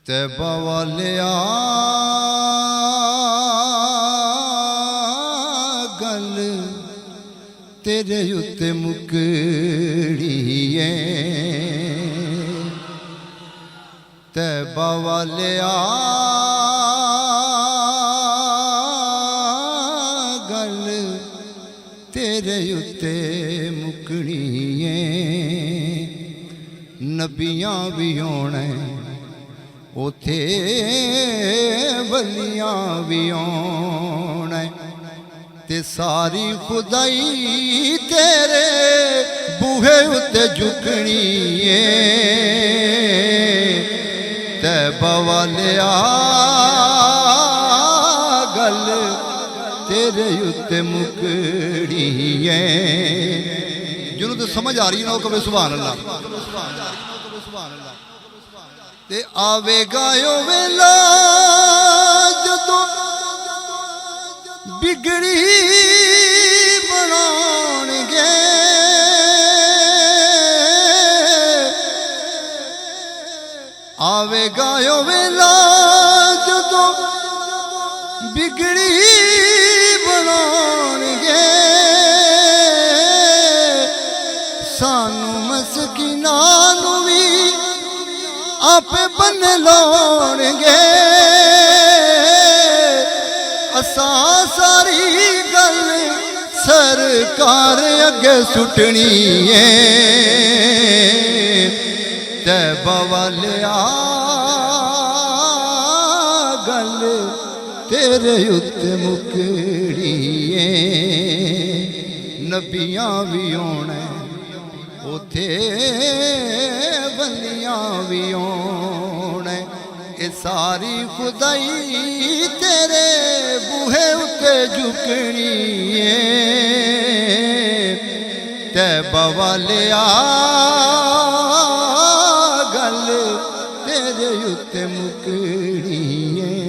तैबा वालिया गल तेरे उत्ते मुकड़ी है। तैबा वालिया गल तेरे उत्ते मुकड़ी है। नबियां भी होने उथे वलियां भी आउण ते सारी खुदाई तेरे बूहे उत्ते झुकनी है। तैबा वालिया गल तेरे उत्ते मुकड़ी है। जिन्हों तो समझ आ रही है ना वो कभी सुभान अल्लाह। ते आवेगा यो वेला जदों बिगड़ी बनाउणगे। आवेगा यो वेला जदों बिगड़ी बनाउणगे। सानू मस्किनां नूं वी आपे बन लाउणगे। असां सारी गल सरकार अगे सुटनी है। तैबा वालिया गल तेरे उत्ते मुकड़ी है। नबियां भी होने उथे वलियां भी होने। ये सारी खुदाई तेरे बूहे उत्ते झुकनी है। तैबा वालिया गल तेरे उत्ते मुकड़ी है।